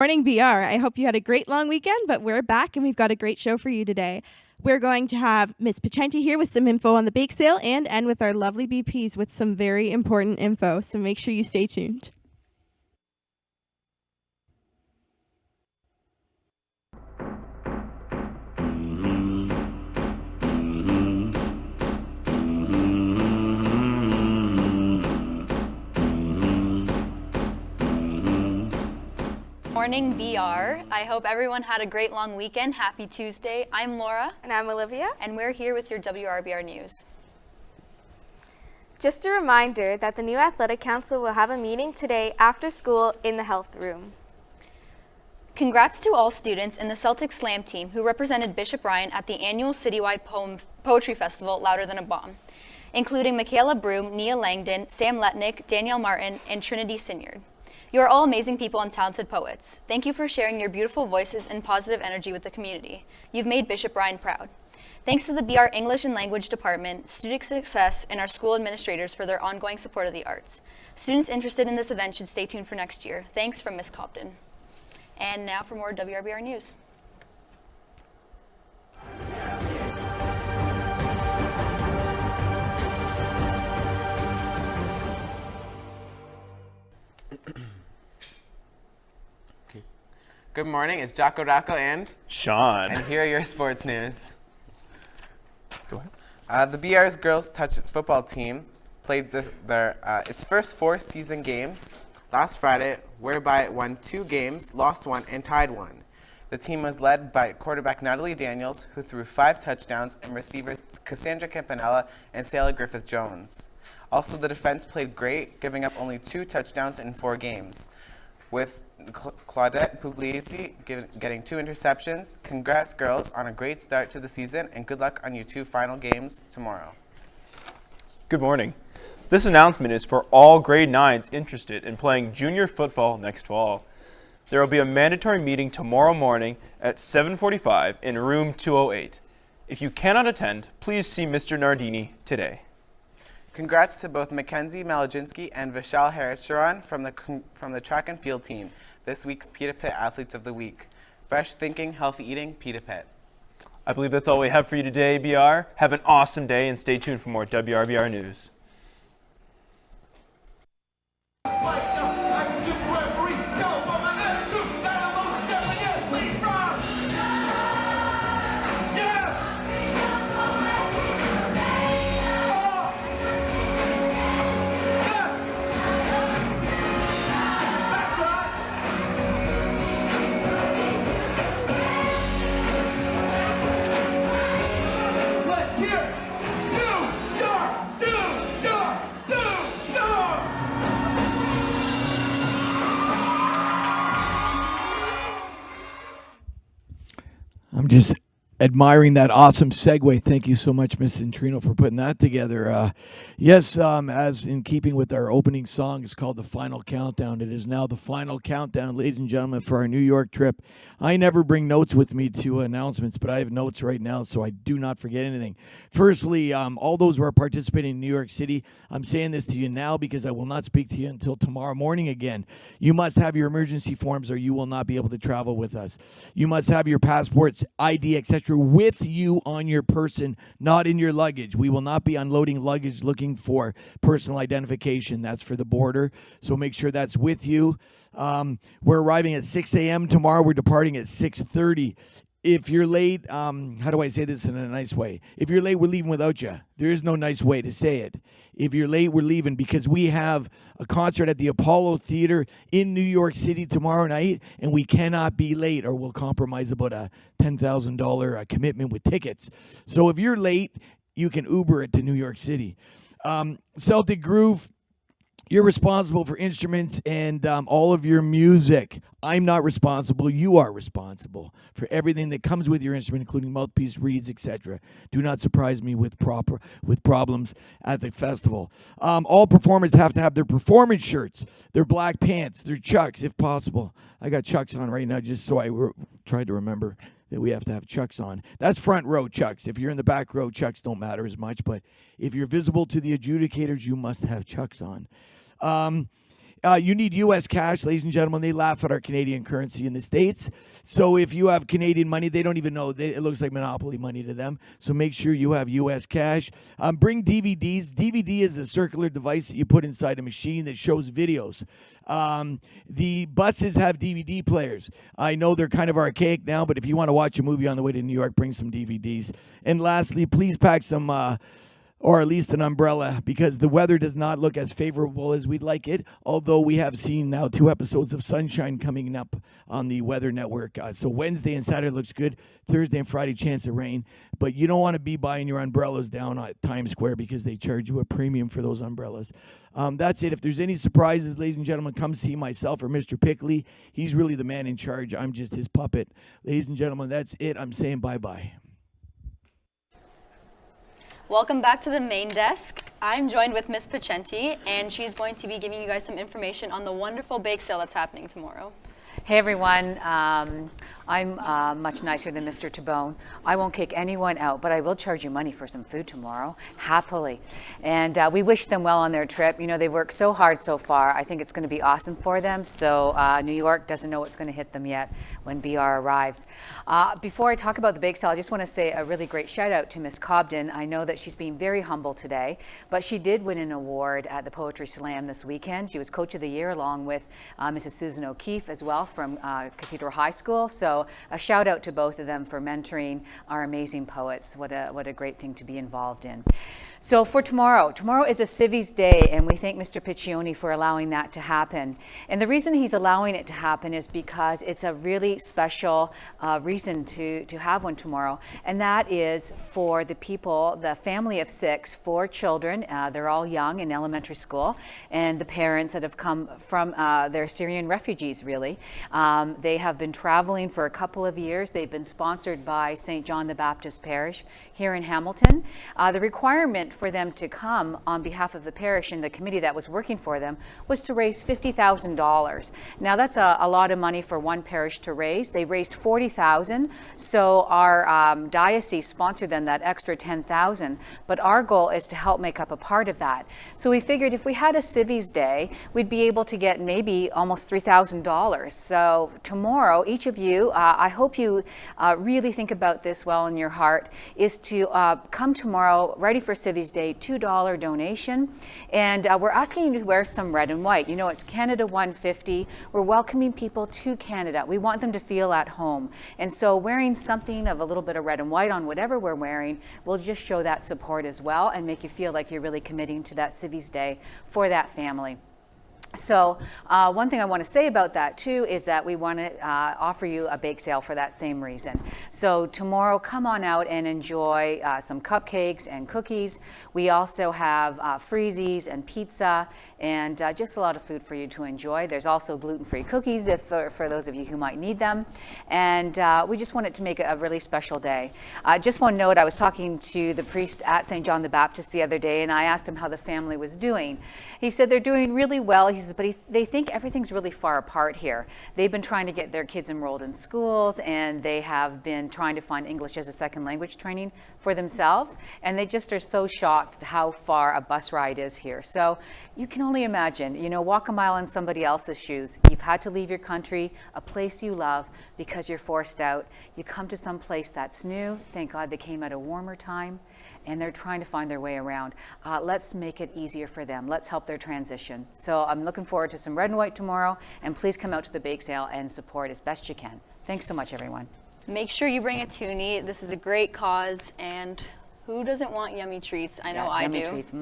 morning, BR. I hope you had a great long weekend, but we're back and we've got a great show for you today. We're going to have Miss Pachenti here with some info on the bake sale and end with our lovely BPs with some very important info, so make sure you stay tuned. Morning, BR. I hope everyone had a great long weekend. Happy Tuesday. I'm Laura. And I'm Olivia. And we're here with your WRBR News. Just a reminder that the new Athletic Council will have a meeting today after school in the health room. Congrats to all students in the Celtic Slam team who represented Bishop Ryan at the annual citywide poetry festival, Louder Than a Bomb, including Michaela Broom, Nia Langdon, Sam Letnick, Danielle Martin, and Trinity Sinyard. You are all amazing people and talented poets. Thank you for sharing your beautiful voices and positive energy with the community. You've made Bishop Ryan proud. Thanks to the BR English and Language Department, Student Success, and our school administrators for their ongoing support of the arts. Students interested in this event should stay tuned for next year. Thanks from Miss Cobden. And now for more WRBR News. Good morning, it's Jocko Rocco and Sean. And here are your sports news. Go ahead. The BR's girls touch football team played its first 4 season games last Friday, whereby it won 2 games, lost 1, and tied 1. The team was led by quarterback Natalie Daniels, who threw 5 touchdowns, and receivers Cassandra Campanella and Sayla Griffith-Jones. Also, the defense played great, giving up only 2 touchdowns in 4 games, with Claudette Pugliese getting 2 interceptions. Congrats, girls, on a great start to the season, and good luck on your 2 final games tomorrow. Good morning. This announcement is for all grade 9s interested in playing junior football next fall. There will be a mandatory meeting tomorrow morning at 7:45 in room 208. If you cannot attend, please see Mr. Nardini today. Congrats to both Mackenzie Malajinsky and Vishal Haricharan from the track and field team, this week's Pita Pit Athletes of the Week. Fresh thinking, healthy eating, Pita Pit. I believe that's all we have for you today, BR. Have an awesome day and stay tuned for more WRBR News. I'm just admiring that awesome segue. Thank you so much, Miss Centrino, for putting that together. Yes, as in keeping with our opening song, it's called The Final Countdown. It is now the final countdown, ladies and gentlemen, for our New York trip. I never bring notes with me to announcements, but I have notes right now, so I do not forget anything. Firstly, all those who are participating in New York City, I'm saying this to you now because I will not speak to you until tomorrow morning again. You must have your emergency forms or you will not be able to travel with us. You must have your passports, ID, etc. with you on your person, not in your luggage. We will not be unloading luggage looking for personal identification. That's for the border, so make sure that's with you. We're arriving at 6 a.m. tomorrow. We're departing at 6:30. If you're late, how do I say this in a nice way? If you're late, we're leaving without you. There is no nice way to say it. If you're late, we're leaving because we have a concert at the Apollo Theater in New York City tomorrow night, and we cannot be late or we'll compromise about a $10,000 commitment with tickets. So if you're late, you can Uber it to New York City. Celtic Groove, you're responsible for instruments and all of your music. I'm not responsible. You are responsible for everything that comes with your instrument, including mouthpiece, reeds, etc. Do not surprise me with problems at the festival. All performers have to have their performance shirts, their black pants, their Chucks, if possible. I got Chucks on right now just so I tried to remember that we have to have Chucks on. That's front row Chucks. If you're in the back row, Chucks don't matter as much. But if you're visible to the adjudicators, you must have Chucks on. You need U.S. cash, ladies and gentlemen. They laugh at our Canadian currency in the States. So if you have Canadian money, they don't even know. It looks like Monopoly money to them. So make sure you have U.S. cash. Bring DVDs. DVD is a circular device that you put inside a machine that shows videos. The buses have DVD players. I know they're kind of archaic now, but if you want to watch a movie on the way to New York, bring some DVDs. And lastly, please pack some... or at least an umbrella, because the weather does not look as favorable as we'd like it, although we have seen now 2 episodes of sunshine coming up on the Weather Network. So Wednesday and Saturday looks good. Thursday and Friday, chance of rain. But you don't want to be buying your umbrellas down at Times Square because they charge you a premium for those umbrellas. That's it. If there's any surprises, ladies and gentlemen, come see myself or Mr. Pickley. He's really the man in charge. I'm just his puppet. Ladies and gentlemen, that's it. I'm saying bye-bye. Welcome back to the main desk. I'm joined with Miss Pacenti, and she's going to be giving you guys some information on the wonderful bake sale that's happening tomorrow. Hey everyone, I'm much nicer than Mr. Tabone. I won't kick anyone out, but I will charge you money for some food tomorrow, happily. And we wish them well on their trip. You know, they've worked so hard so far. I think it's going to be awesome for them. So New York doesn't know what's going to hit them yet when BR arrives. Before I talk about the bake sale, I just want to say a really great shout out to Miss Cobden. I know that she's being very humble today, but she did win an award at the Poetry Slam this weekend. She was Coach of the Year along with Mrs. Susan O'Keefe as well from Cathedral High School. So a shout out to both of them for mentoring our amazing poets. What a great thing to be involved in. So for tomorrow is a Civies Day, and we thank Mr. Piccioni for allowing that to happen. And the reason he's allowing it to happen is because it's a really special reason to have one tomorrow, and that is for the people, the family of 6, 4 children. They're all young in elementary school, and the parents that have come from they're Syrian refugees, really. They have been traveling for a couple of years. They've been sponsored by St. John the Baptist Parish here in Hamilton. The requirement for them to come on behalf of the parish and the committee that was working for them was to raise $50,000. Now that's a lot of money for one parish to raise. They raised $40,000, so our diocese sponsored them that extra $10,000. But our goal is to help make up a part of that. So we figured if we had a Civies Day, we'd be able to get maybe almost $3,000. So tomorrow, each of you, I hope you really think about this well in your heart, is to come tomorrow ready for Civies Day, $2 donation, and we're asking you to wear some red and white. You know, it's Canada 150. We're welcoming people to Canada. We want them to feel at home, and so wearing something of a little bit of red and white on whatever we're wearing will just show that support as well and make you feel like you're really committing to that Civies Day for that family. So one thing I want to say about that too is that we want to offer you a bake sale for that same reason. So tomorrow, come on out and enjoy some cupcakes and cookies. We also have freezies and pizza and just a lot of food for you to enjoy. There's also gluten-free cookies for those of you who might need them. And we just wanted to make it a really special day. Just one note, I was talking to the priest at St. John the Baptist the other day, and I asked him how the family was doing. He said they're doing really well. He says, but they think everything's really far apart here. They've been trying to get their kids enrolled in schools, and they have been trying to find English as a second language training for themselves, and they just are so shocked how far a bus ride is here. So you can only imagine, you know, walk a mile in somebody else's shoes. You've had to leave your country, a place you love, because you're forced out. You come to some place that's new. Thank God they came at a warmer time, and they're trying to find their way around. Let's make it easier for them. Let's help their transition. So I'm looking forward to some red and white tomorrow, and please come out to the bake sale and support as best you can. Thanks so much, everyone. Make sure you bring a toonie. This is a great cause, and who doesn't want yummy treats? I know Yeah, I yummy do. treats.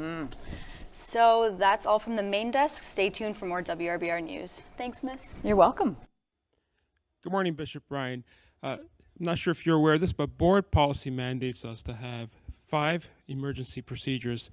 So that's all from the main desk. Stay tuned for more WRBR news. Thanks, Miss. You're welcome. Good morning, Bishop Brian. I'm not sure if you're aware of this, but board policy mandates us to have 5 emergency procedures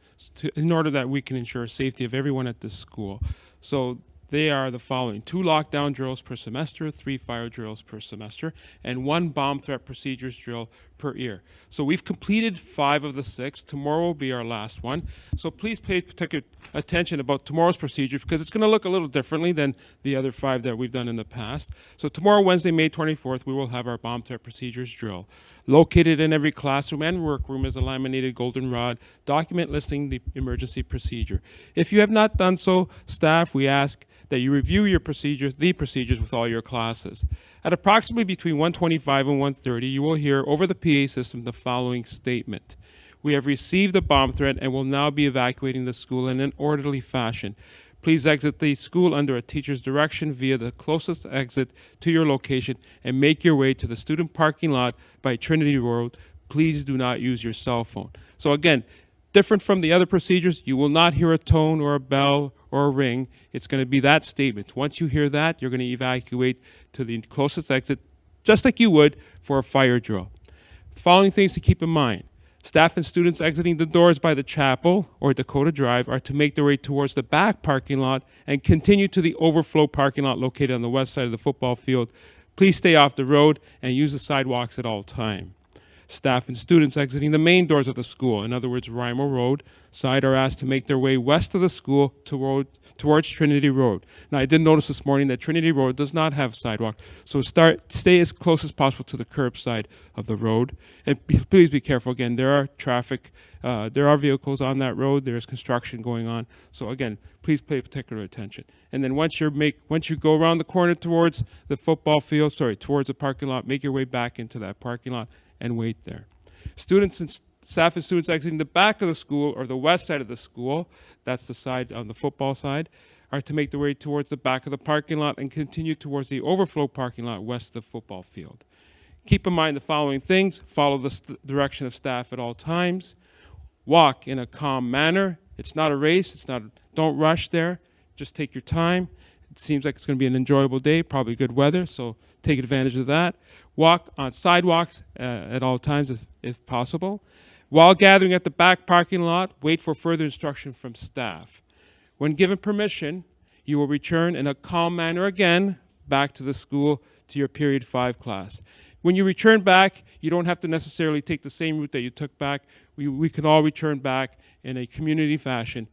in order that we can ensure safety of everyone at this school. So they are the following: 2 lockdown drills per semester, 3 fire drills per semester, and 1 bomb threat procedures drill per year. So we've completed 5 of the 6. Tomorrow will be our last one. So please pay particular attention about tomorrow's procedures, because it's going to look a little differently than the other 5 that we've done in the past. So tomorrow, Wednesday, May 24th, we will have our bomb threat procedures drill. Located in every classroom and workroom is a laminated goldenrod document listing the emergency procedure. If you have not done so, staff, we ask that you review the procedures with all your classes. At approximately between 1:25 and 1:30, you will hear over the PA system the following statement. We have received a bomb threat and will now be evacuating the school in an orderly fashion. Please exit the school under a teacher's direction via the closest exit to your location and make your way to the student parking lot by Trinity Road. Please do not use your cell phone. So again, different from the other procedures, you will not hear a tone or a bell or a ring. It's going to be that statement. Once you hear that, you're going to evacuate to the closest exit, just like you would for a fire drill. The following things to keep in mind. Staff and students exiting the doors by the chapel or Dakota Drive are to make their way towards the back parking lot and continue to the overflow parking lot located on the west side of the football field. Please stay off the road and use the sidewalks at all times. Staff and students exiting the main doors of the school, in other words, Rymo Road side, are asked to make their way west of the school towards Trinity Road. Now, I did notice this morning that Trinity Road does not have sidewalk, so stay as close as possible to the curb side of the road. And please be careful. Again, there are there are vehicles on that road. There is construction going on. So again, please pay particular attention. And then once you go around the corner towards the football field, towards the parking lot, make your way back into that parking lot and wait there. Staff and students exiting the back of the school or the west side of the school, that's the side on the football side, are to make their way towards the back of the parking lot and continue towards the overflow parking lot west of the football field. Keep in mind the following things. Follow the direction of staff at all times. Walk in a calm manner. It's not a race. Don't rush there. Just take your time. It seems like it's going to be an enjoyable day, probably good weather, so take advantage of that. Walk on sidewalks at all times if possible. While gathering at the back parking lot, wait for further instruction from staff. When given permission, you will return in a calm manner again back to the school to your period 5 class. When you return back, you don't have to necessarily take the same route that you took back. We can all return back in a community fashion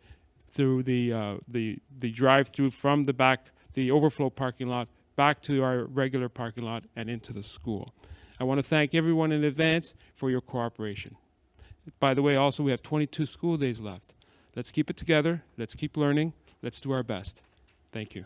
through the drive-through from the overflow parking lot back to our regular parking lot and into the school. I want to thank everyone in advance for your cooperation. By the way, also, we have 22 school days left. Let's keep it together. Let's keep learning. Let's do our best. Thank you.